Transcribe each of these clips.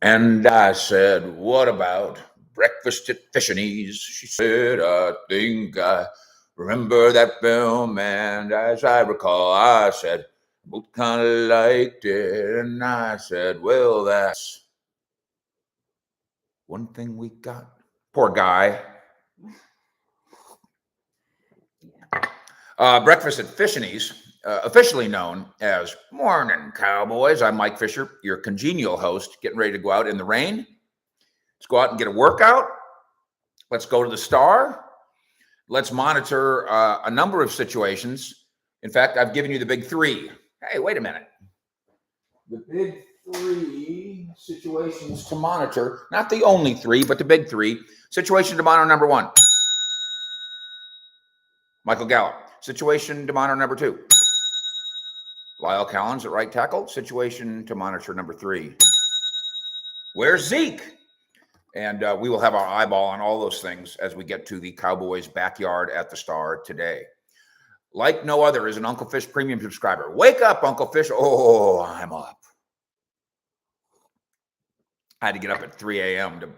And I said, what about breakfast at Fish and Ease? She said, I think I remember that film. And as I recall, I said, both kind of liked it. And I said, well, that's one thing we got. Poor guy. Breakfast at Fish and Ease, officially known as Mornin Cowboys. I'm Mike Fisher, your congenial host, getting ready to go out in the rain. Let's go out and get a workout. Let's go to the Star. Let's monitor a number of situations. In fact, I've given you the big three. Hey, wait a minute. The big three situations to monitor, not the only three, but the big three. Situation to monitor number one, Michael Gallup. Situation to monitor number two, Lyle Collins at right tackle. Situation to monitor number three, where's Zeke? And we will have our eyeball on all those things as we get to the Cowboys backyard at the Star today. Like no other is an Uncle Fish premium subscriber. Wake up, Uncle Fish. Oh, I'm up. I had to get up at 3 a.m. to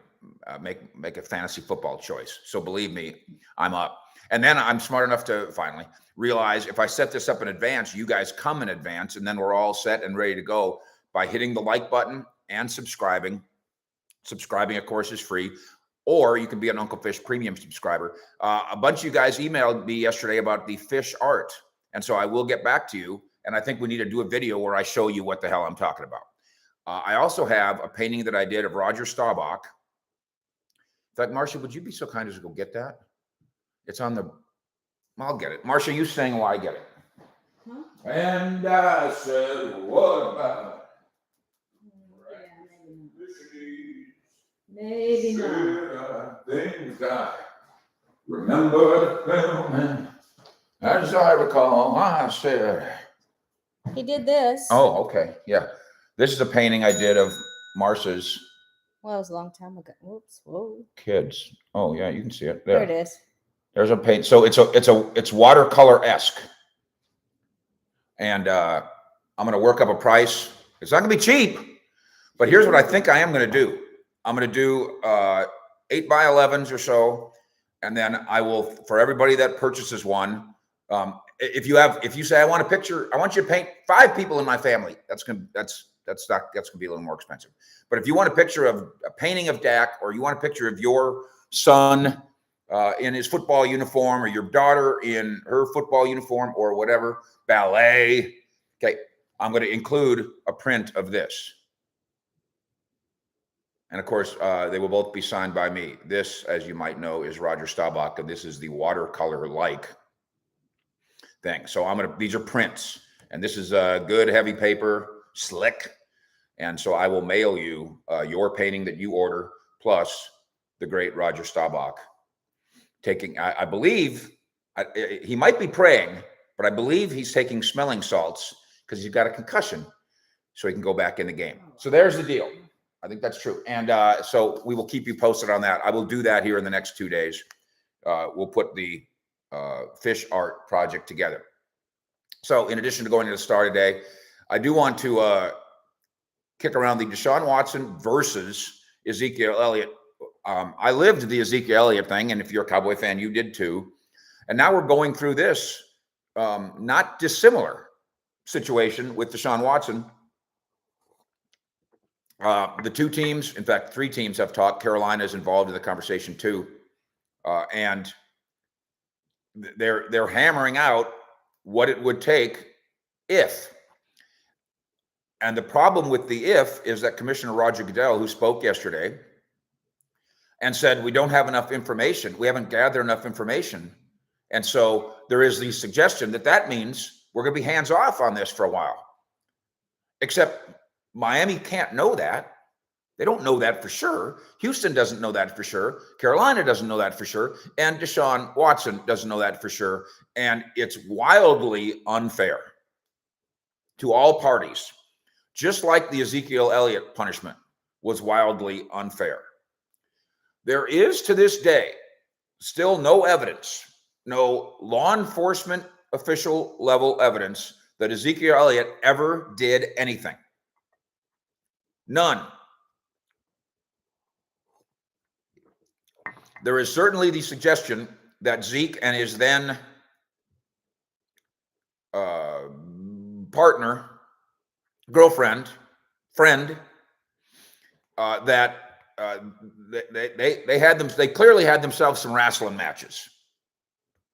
make a fantasy football choice. So believe me, I'm up. And then I'm smart enough to finally realize if I set this up in advance, you guys come in advance, and then we're all set and ready to go by hitting the like button and subscribing. Subscribing, of course, is free, or you can be an Uncle Fish premium subscriber. A bunch of you guys emailed me yesterday about the fish art, and so I will get back to you, and I think we need to do a video where I show you what the hell I'm talking about. I also have a painting that I did of Roger Staubach. In fact, Marcia, would you be so kind as to go get that? It's on the, I'll get it. Marcia, you saying why I get it. Huh? And I said, what about? Maybe not. Things I remember the film, and as I recall, I said. He did this. Oh, okay. Yeah. This is a painting I did of Marcia's. Well, it was a long time ago. Whoops. Whoa. Kids. Oh, yeah, you can see it. There it is. There's a paint. So it's watercolor-esque. And I'm going to work up a price. It's not going to be cheap, but here's what I think I am going to do. I'm going to do 8 by 11s or so, and then I will, for everybody that purchases one, if you say I want a picture, I want you to paint 5 people in my family. That's gonna be a little more expensive. But if you want a picture of a painting of Dak, or you want a picture of your son in his football uniform, or your daughter in her football uniform, or whatever, ballet. Okay, I'm going to include a print of this. And of course, they will both be signed by me. This, as you might know, is Roger Staubach, and this is the watercolor-like thing. So these are prints, and this is a good heavy paper, slick. And so I will mail you your painting that you order, plus the great Roger Staubach. I believe, he might be praying, but I believe he's taking smelling salts because he's got a concussion, so he can go back in the game. So there's the deal. I think that's true. And so we will keep you posted on that. I will do that here in the next 2 days. We'll put the fish art project together. So in addition to going to the Star today, I do want to kick around the Deshaun Watson versus Ezekiel Elliott. I lived the Ezekiel Elliott thing, and if you're a Cowboy fan, you did too. And now we're going through this not dissimilar situation with Deshaun Watson. The 2 teams, in fact, 3 teams have talked. Carolina is involved in the conversation too. And they're hammering out what it would take if. And the problem with the if is that Commissioner Roger Goodell, who spoke yesterday and said, we don't have enough information. We haven't gathered enough information. And so there is the suggestion that means we're going to be hands off on this for a while. Except Miami can't know that. They don't know that for sure. Houston doesn't know that for sure. Carolina doesn't know that for sure. And Deshaun Watson doesn't know that for sure. And it's wildly unfair to all parties, just like the Ezekiel Elliott punishment was wildly unfair. There is, to this day, still no evidence, no law enforcement official level evidence that Ezekiel Elliott ever did anything. None. there is certainly the suggestion that Zeke and his then partner, girlfriend, friend, that they clearly had themselves some wrestling matches.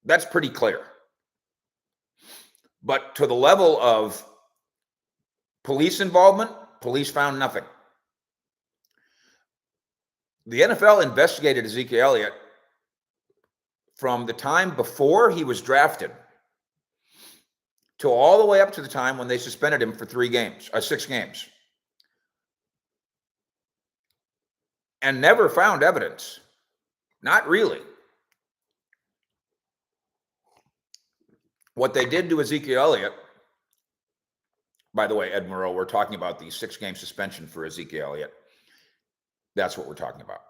That's pretty clear. But to the level of police involvement, police found nothing. The NFL investigated Ezekiel Elliott from the time before he was drafted to all the way up to the time when they suspended him for 6 games. And never found evidence. Not really. What they did to Ezekiel Elliott, by the way, Ed Murrow, we're talking about the 6-game suspension for Ezekiel Elliott. That's what we're talking about.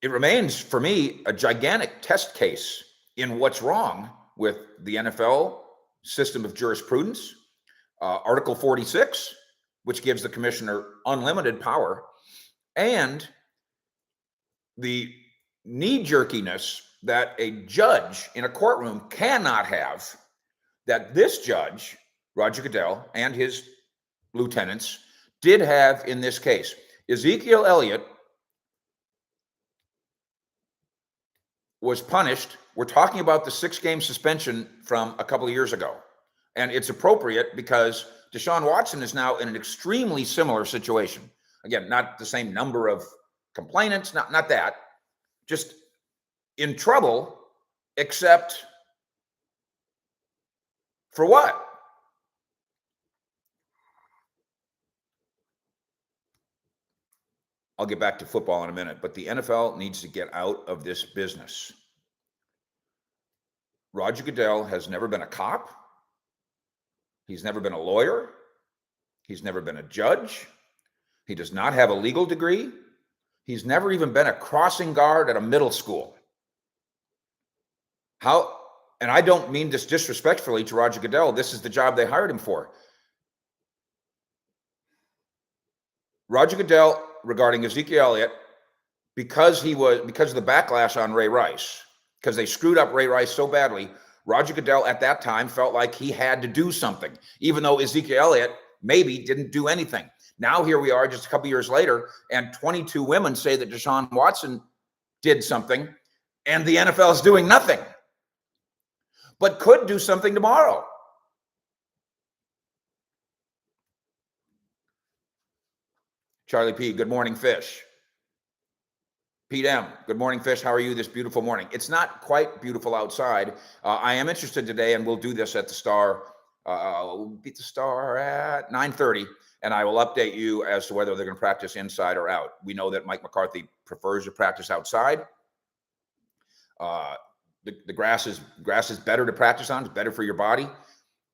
It remains, for me, a gigantic test case in what's wrong with the NFL system of jurisprudence, Article 46, which gives the commissioner unlimited power, and the knee-jerkiness that a judge in a courtroom cannot have, that this judge, Roger Goodell, and his lieutenants did have in this case. Ezekiel Elliott was punished. We're talking about the 6-game suspension from a couple of years ago. And it's appropriate because Deshaun Watson is now in an extremely similar situation. Again, not the same number of complainants, not that. Just in trouble, except for what? I'll get back to football in a minute, but the NFL needs to get out of this business. Roger Goodell has never been a cop. He's never been a lawyer. He's never been a judge. He does not have a legal degree. He's never even been a crossing guard at a middle school. And I don't mean this disrespectfully to Roger Goodell. This is the job they hired him for. Roger Goodell, regarding Ezekiel Elliott, because of the backlash on Ray Rice, because they screwed up Ray Rice so badly, Roger Goodell at that time felt like he had to do something, even though Ezekiel Elliott maybe didn't do anything. Now here we are just a couple years later, and 22 women say that Deshaun Watson did something, and the NFL is doing nothing, but could do something tomorrow. Charlie P., good morning, Fish. Pete M., good morning, Fish. How are you this beautiful morning? It's not quite beautiful outside. I am interested today, and we'll do this at the Star. We'll beat the Star at 9:30, and I will update you as to whether they're going to practice inside or out. We know that Mike McCarthy prefers to practice outside. The grass is better to practice on. It's better for your body.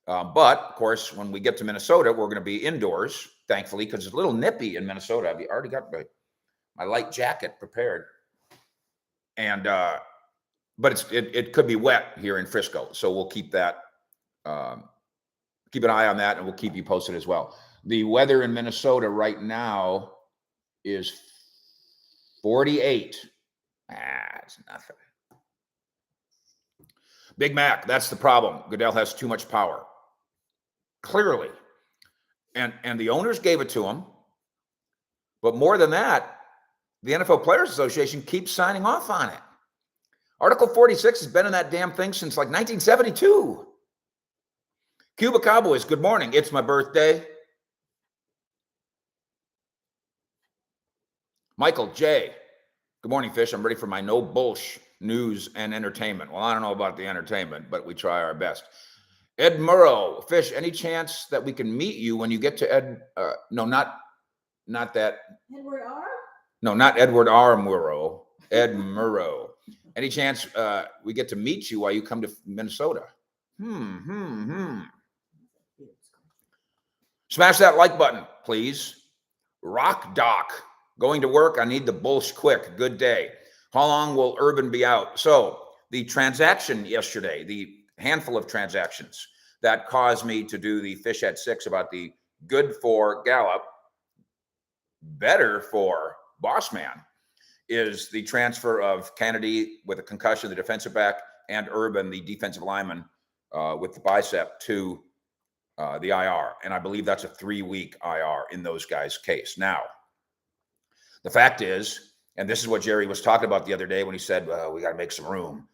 But, of course, when we get to Minnesota, we're going to be indoors, thankfully, because it's a little nippy in Minnesota. I've already got my light jacket prepared. And but it could be wet here in Frisco. So we'll keep that, keep an eye on that, and we'll keep you posted as well. The weather in Minnesota right now is 48. It's nothing. Big Mac, that's the problem. Goodell has too much power. Clearly. And the owners gave it to him. But more than that, the NFL Players Association keeps signing off on it. Article 46 has been in that damn thing since like 1972. Cuba Cowboys, good morning. It's my birthday. Michael J., good morning, Fish. I'm ready for my no BULLSH news and entertainment. Well, I don't know about the entertainment, but we try our best. Ed Murrow, Fish, any chance that we can meet you when you get to no, not that. Edward R? No, not Edward R. Murrow. Ed Murrow. Any chance we get to meet you while you come to Minnesota? Smash that like button, please. Rock Doc, going to work. I need the BULLSH quick. Good day. How long will Urban be out? So the transaction yesterday, the handful of transactions that caused me to do the Fish at 6 about the good for Gallup, better for boss man, is the transfer of Kennedy with a concussion, the defensive back, and Urban, the defensive lineman, with the bicep to the IR. And I believe that's a 3-week IR in those guys' case. Now, the fact is, and this is what Jerry was talking about the other day when he said, we got to make some room.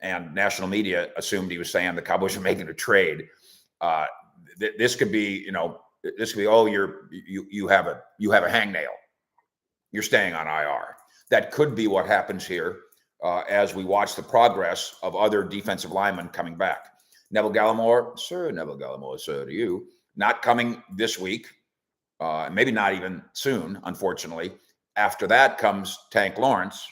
And national media assumed he was saying the Cowboys are making a trade. This could be, this could be, oh, you have a hangnail. You're staying on IR. That could be what happens here as we watch the progress of other defensive linemen coming back. Neville Gallimore, sir, Neville Gallimore, sir, to you, not coming this week, maybe not even soon, unfortunately. After that comes Tank Lawrence.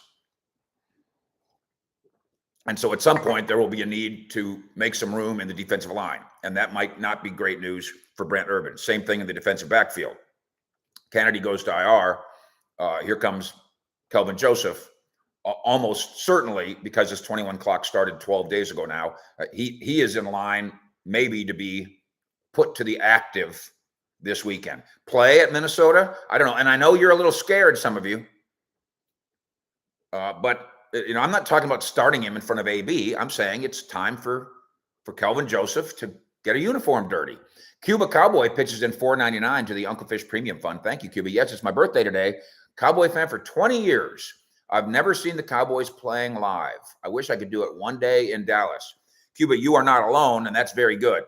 And so at some point, there will be a need to make some room in the defensive line. And that might not be great news for Brent Urban. Same thing in the defensive backfield. Kennedy goes to IR. Here comes Kelvin Joseph. Almost certainly, because his 21 clock started 12 days ago now, he is in line maybe to be put to the active this weekend. Play at Minnesota? I don't know. And I know you're a little scared, some of you. But I'm not talking about starting him in front of AB. I'm saying it's time for Kelvin Joseph to get a uniform dirty. Cuba Cowboy pitches in $4.99 to the Uncle Fish Premium Fund. Thank you, Cuba. Yes, it's my birthday today. Cowboy fan for 20 years. I've never seen the Cowboys playing live. I wish I could do it one day in Dallas. Cuba, you are not alone, and that's very good.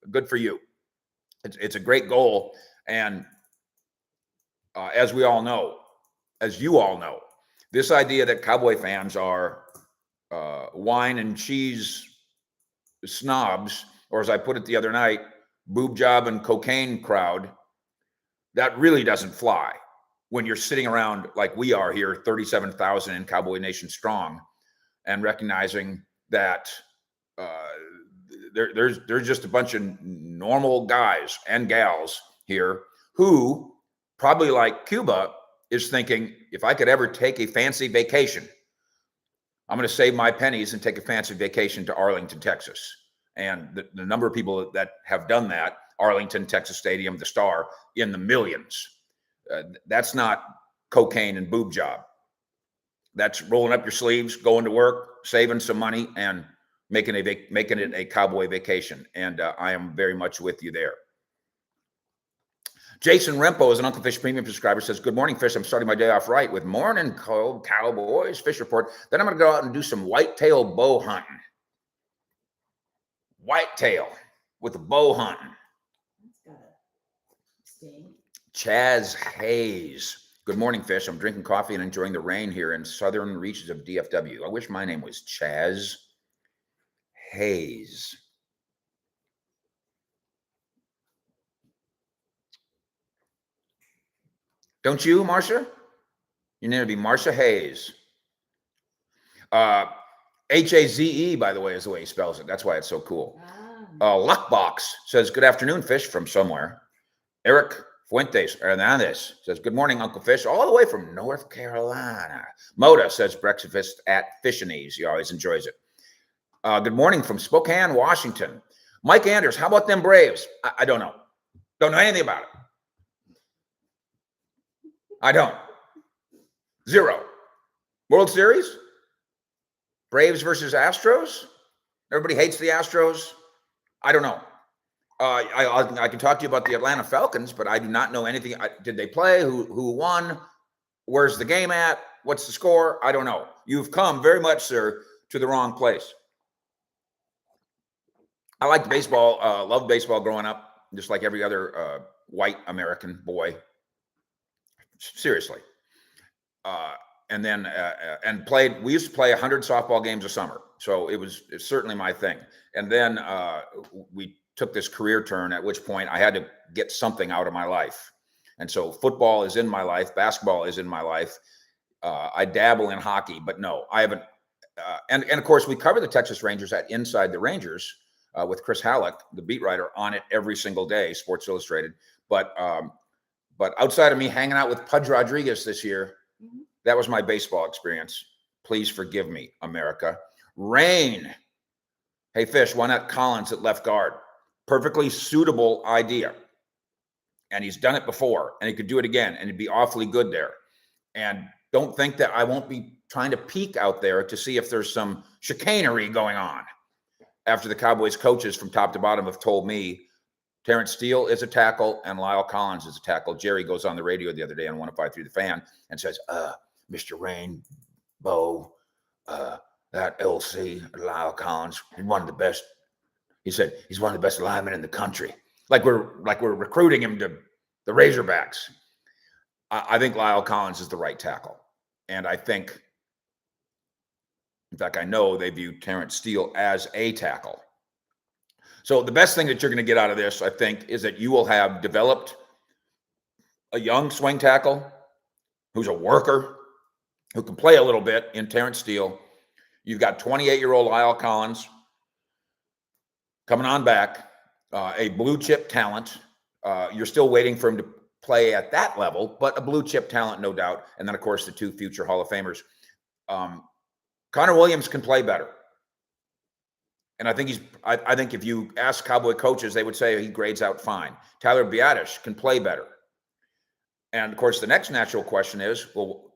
Good for you. It's a great goal. And as we all know, as you all know, this idea that Cowboy fans are wine and cheese snobs, or as I put it the other night, boob job and cocaine crowd, that really doesn't fly when you're sitting around like we are here, 37,000 in Cowboy Nation strong, and recognizing that there's just a bunch of normal guys and gals here who, probably like Cuba, is thinking, if I could ever take a fancy vacation, I'm going to save my pennies and take a fancy vacation to Arlington, Texas. And the number of people that have done that, Arlington, Texas Stadium, the Star, in the millions. That's not cocaine and boob job. That's rolling up your sleeves, going to work, saving some money, and making it a Cowboy vacation. And I am very much with you there. Jason Rempo is an Uncle Fish Premium subscriber, says, good morning, Fish. I'm starting my day off right with Mornin Cowboys Fish Report. Then I'm going to go out and do some whitetail bow hunting. Whitetail with a bow hunting. Chaz Hayes. Good morning, Fish. I'm drinking coffee and enjoying the rain here in southern reaches of DFW. I wish my name was Chaz Hayes. Don't you, Marcia? Your name would be Marcia Hayes. Haze, by the way, is the way he spells it. That's why it's so cool. Luckbox says, good afternoon, Fish, from somewhere. Eric Fuentes Hernandez says, good morning, Uncle Fish, all the way from North Carolina. Moda says, breakfast at Fish and Ease. He always enjoys it. Good morning from Spokane, Washington. Mike Anders, how about them Braves? I don't know. Don't know anything about it. I don't. Zero. World Series? Braves versus Astros? Everybody hates the Astros. I don't know. I can talk to you about the Atlanta Falcons, but I do not know anything. Did they play? Who won? Where's the game at? What's the score? I don't know. You've come very much, sir, to the wrong place. I liked baseball, loved baseball growing up, just like every other white American boy. Seriously. And then we used to play 100 softball games a summer. So it's certainly my thing. And then we took this career turn, at which point I had to get something out of my life. And so football is in my life. Basketball is in my life. I dabble in hockey, but no, I haven't. And of course, we cover the Texas Rangers at Inside the Rangers with Chris Halleck, the beat writer, on it every single day, Sports Illustrated. But outside of me hanging out with Pudge Rodriguez this year, that was my baseball experience. Please forgive me, America. Rain. Hey, Fish, why not Collins at left guard? Perfectly suitable idea. And he's done it before, and he could do it again, and he'd be awfully good there. And don't think that I won't be trying to peek out there to see if there's some chicanery going on. After the Cowboys coaches from top to bottom have told me Terrence Steele is a tackle and Lyle Collins is a tackle. Jerry goes on the radio the other day on 105.3 The Fan and says, Mr. Rainbow, that LC, Lyle Collins, he's one of the best. He said he's one of the best linemen in the country. Like we're recruiting him to the Razorbacks. I think Lyle Collins is the right tackle. And I think, in fact, I know they view Terrence Steele as a tackle. So the best thing that you're going to get out of this, I think, is that you will have developed a young swing tackle who's a worker, who can play a little bit in Terrence Steele. You've got 28-year-old Lyle Collins coming on back, a blue chip talent. You're still waiting for him to play at that level, but a blue chip talent, no doubt. And then, of course, the two future Hall of Famers. Connor Williams can play better. And I think I think if you ask Cowboy coaches, they would say he grades out fine. Tyler Biadasz can play better. And of course, the next natural question is, well,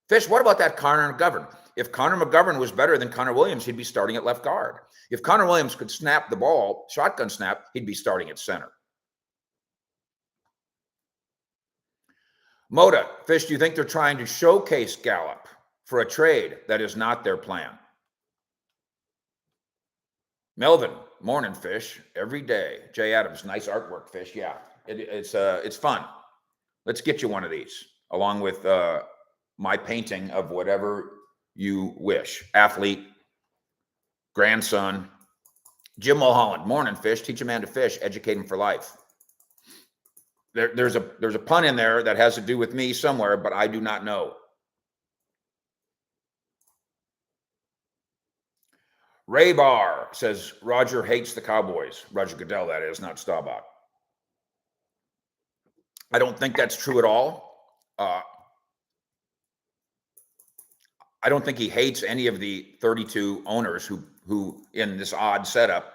Fish, what about that Connor McGovern? If Connor McGovern was better than Connor Williams, he'd be starting at left guard. If Connor Williams could snap the ball, shotgun snap, he'd be starting at center. Moda, Fish, do you think they're trying to showcase Gallup for a trade that is not their plan? Melvin, morning, Fish, every day. Jay Adams, nice artwork, Fish. Yeah, it's fun. Let's get you one of these, along with my painting of whatever you wish. Athlete, grandson. Jim Mulholland, morning, Fish. Teach a man to fish, educate him for life. There's a pun in there that has to do with me somewhere, but I do not know. Ray Barr says Roger hates the Cowboys. Roger Goodell, that is, not Staubach. I don't think that's true at all. I don't think he hates any of the 32 owners who in this odd setup.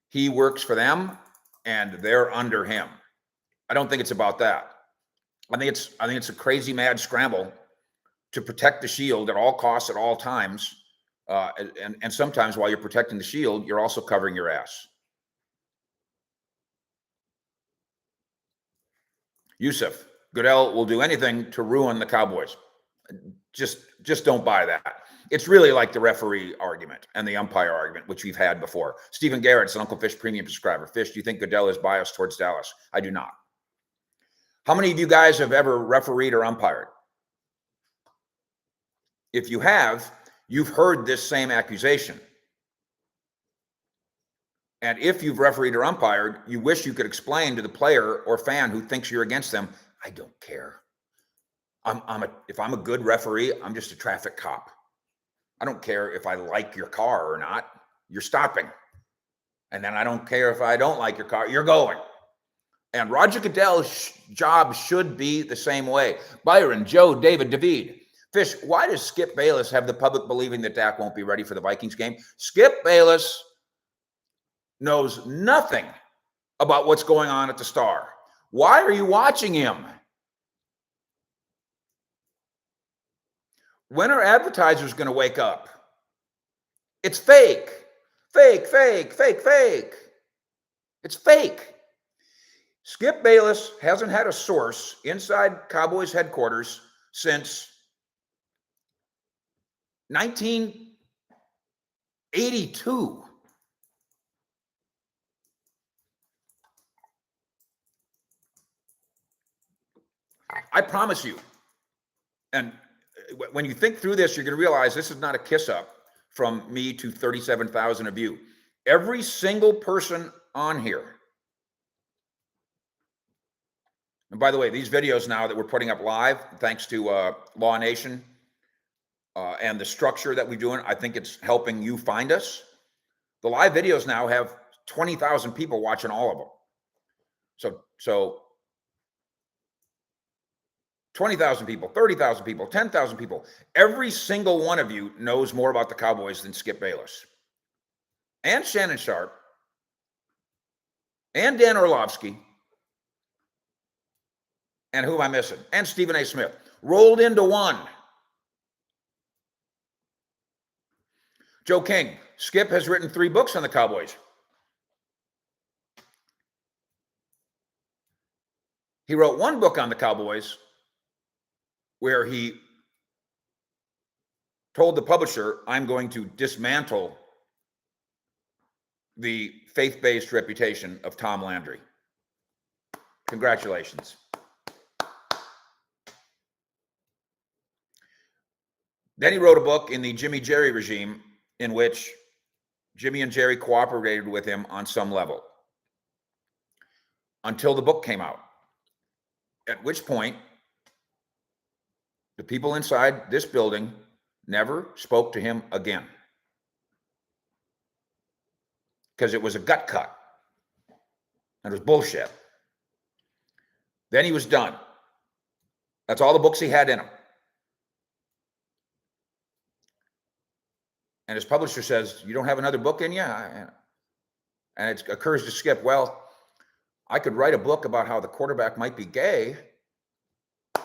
He works for them and they're under him. I don't think it's about that. I think it's a crazy mad scramble to protect the shield at all costs at all times. And sometimes while you're protecting the shield, you're also covering your ass. Yusuf, Goodell will do anything to ruin the Cowboys. Just don't buy that. It's really like the referee argument and the umpire argument, which we've had before. Stephen Garrett's an Uncle Fish premium subscriber. Fish, do you think Goodell is biased towards Dallas? I do not. How many of you guys have ever refereed or umpired? If you have, you've heard this same accusation. And if you've refereed or umpired, you wish you could explain to the player or fan who thinks you're against them, I don't care. If I'm a good referee, I'm just a traffic cop. I don't care if I like your car or not. You're stopping. And then I don't care if I don't like your car. You're going. And Roger Goodell's job should be the same way. Byron, Joe, David, David. Fish, why does Skip Bayless have the public believing that Dak won't be ready for the Vikings game? Skip Bayless knows nothing about what's going on at the Star. Why are you watching him? When are advertisers going to wake up? It's fake. Fake, fake, fake, fake. It's fake. Skip Bayless hasn't had a source inside Cowboys headquarters since 1982. I promise you. And when you think through this, you're going to realize this is not a kiss up from me to 37,000 of you. Every single person on here. And by the way, these videos now that we're putting up live, thanks to Law Nation and the structure that we're doing, I think it's helping you find us. The live videos now have 20,000 people watching all of them. So 20,000 people, 30,000 people, 10,000 people. Every single one of you knows more about the Cowboys than Skip Bayless and Shannon Sharp and Dan Orlovsky. And who am I missing? And Stephen A. Smith. rolled into one. Joe King, Skip has written 3 books on the Cowboys. He wrote 1 book on the Cowboys where he told the publisher, I'm going to dismantle the faith-based reputation of Tom Landry. Congratulations. Then he wrote a book in the Jimmy Jerry regime in which Jimmy and Jerry cooperated with him on some level until the book came out, at which point the people inside this building never spoke to him again because it was a gut cut and it was bullshit. Then he was done. That's all the books he had in him. And his publisher says, you don't have another book in you? And it occurs to Skip, well, I could write a book about how the quarterback might be gay.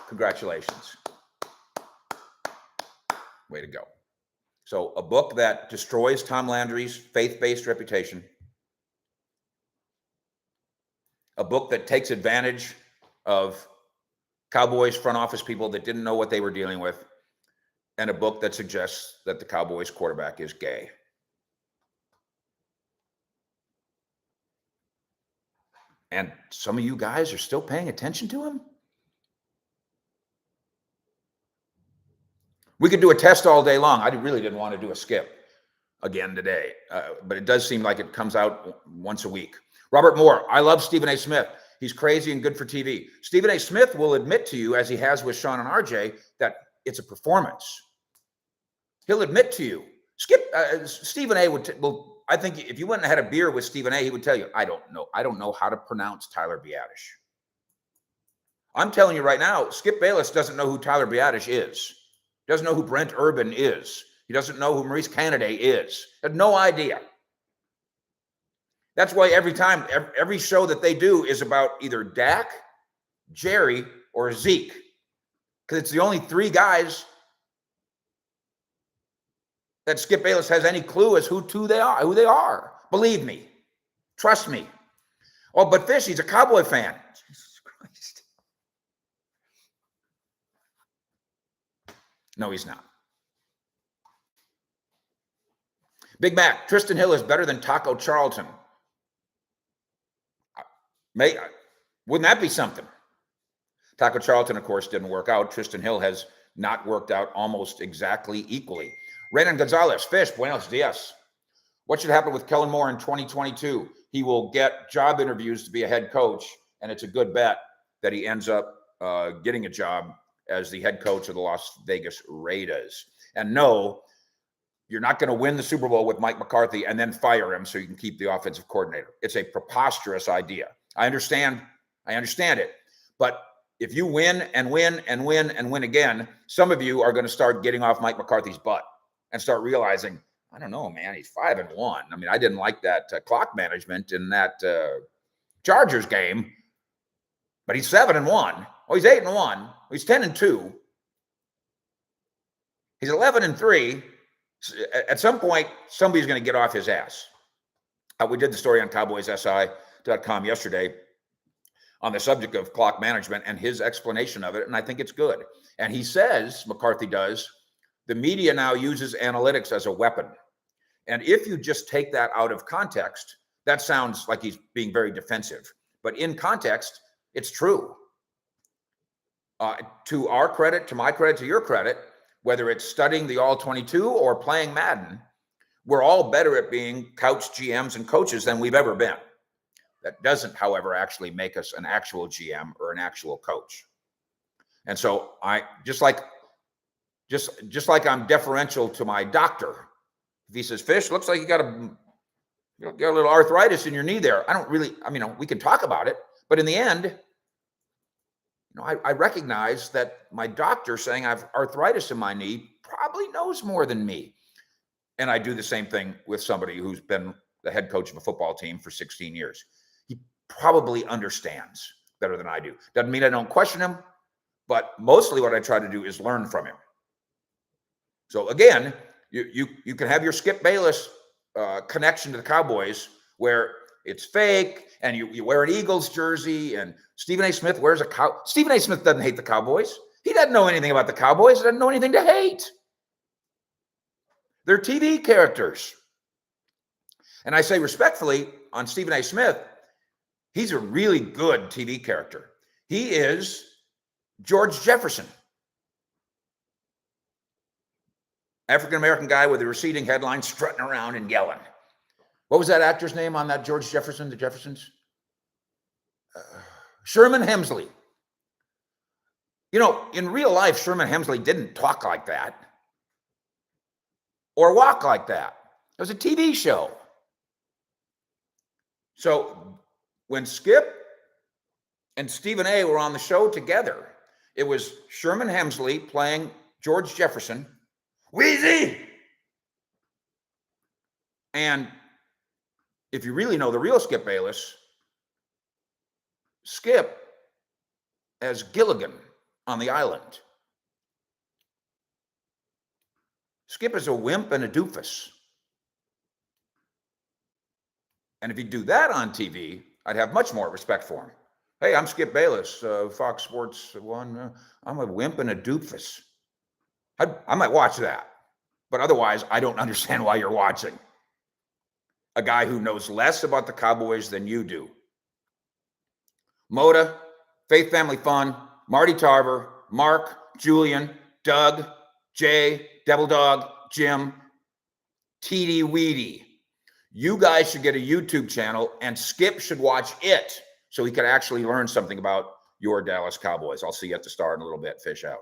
Congratulations. Way to go. So a book that destroys Tom Landry's faith-based reputation, a book that takes advantage of Cowboys front office people that didn't know what they were dealing with, and a book that suggests that the Cowboys quarterback is gay. And some of you guys are still paying attention to him? We could do a test all day long. I really didn't want to do a Skip again today, but it does seem like it comes out once a week. Robert Moore, I love Stephen A. Smith. He's crazy and good for TV. Stephen A. Smith will admit to you, as he has with Sean and RJ, that it's a performance. He'll admit to you. Stephen A. well, I think if you went and had a beer with Stephen A., he would tell you, I don't know how to pronounce Tyler Biadasz. I'm telling you right now, Skip Bayless doesn't know who Tyler Biadasz is. He doesn't know who Brent Urban is. He doesn't know who Maurice Canaday is. He has no idea. That's why every show that they do is about either Dak, Jerry, or Zeke. Because it's the only 3 guys that Skip Bayless has any clue as who they are. Believe me. Trust me. Oh, but Fish, he's a Cowboy fan. Jesus Christ. No, he's not. Big Mac, Tristan Hill is better than Taco Charlton. Wouldn't that be something? Taco Charlton, of course, didn't work out. Tristan Hill has not worked out almost exactly equally. Renan Gonzalez, Fish, buenos dias. What should happen with Kellen Moore in 2022? He will get job interviews to be a head coach, and it's a good bet that he ends up getting a job as the head coach of the Las Vegas Raiders. And no, you're not going to win the Super Bowl with Mike McCarthy and then fire him so you can keep the offensive coordinator. It's a preposterous idea. I understand it. But if you win and win and win and win again, some of you are going to start getting off Mike McCarthy's butt and start realizing, I don't know, man, he's 5-1. I mean, I didn't like that clock management in that Chargers game, but he's 7-1. Oh, he's 8-1. He's 10-2. He's 11-3. At some point, somebody's going to get off his ass. We did the story on CowboysSI.com yesterday on the subject of clock management and his explanation of it, and I think it's good. And he says, McCarthy does, the media now uses analytics as a weapon. And if you just take that out of context, that sounds like he's being very defensive. But in context, it's true. To our credit, to my credit, to your credit, whether it's studying the All-22 or playing Madden, we're all better at being couch GMs and coaches than we've ever been. That doesn't, however, actually make us an actual GM or an actual coach. And so I just like I'm deferential to my doctor. If he says, Fish, looks like you got a little arthritis in your knee there. We can talk about it, but in the end, I recognize that my doctor saying I have arthritis in my knee probably knows more than me. And I do the same thing with somebody who's been the head coach of a football team for 16 years. He probably understands better than I do. Doesn't mean I don't question him, But mostly what I try to do is learn from him. So again, you can have your Skip Bayless connection to the Cowboys where it's fake and you wear an Eagles jersey and Stephen A. Smith wears a cow. Stephen A. Smith doesn't hate the Cowboys. He doesn't know anything about the Cowboys. He doesn't know anything to hate. They're TV characters. And I say respectfully on Stephen A. Smith, he's a really good TV character. He is George Jefferson. African-American guy with a receding headline strutting around and yelling. What was that actor's name on that George Jefferson, the Jeffersons? Sherman Hemsley. You know, in real life, Sherman Hemsley didn't talk like that or walk like that. It was a TV show. So when Skip and Stephen A. were on the show together, it was Sherman Hemsley playing George Jefferson, Wheezy. And if you really know the real Skip Bayless, Skip as Gilligan on the island. Skip is a wimp and a doofus. And if you do that on TV, I'd have much more respect for him. Hey, I'm Skip Bayless, Fox Sports 1. I'm a wimp and a doofus. I might watch that. But otherwise, I don't understand why you're watching. A guy who knows less about the Cowboys than you do. Moda, Faith Family Fun, Marty Tarver, Mark, Julian, Doug, Jay, Devil Dog, Jim, Teedy Weedy. You guys should get a YouTube channel and Skip should watch it so he could actually learn something about your Dallas Cowboys. I'll see you at the Star in a little bit. Fish out.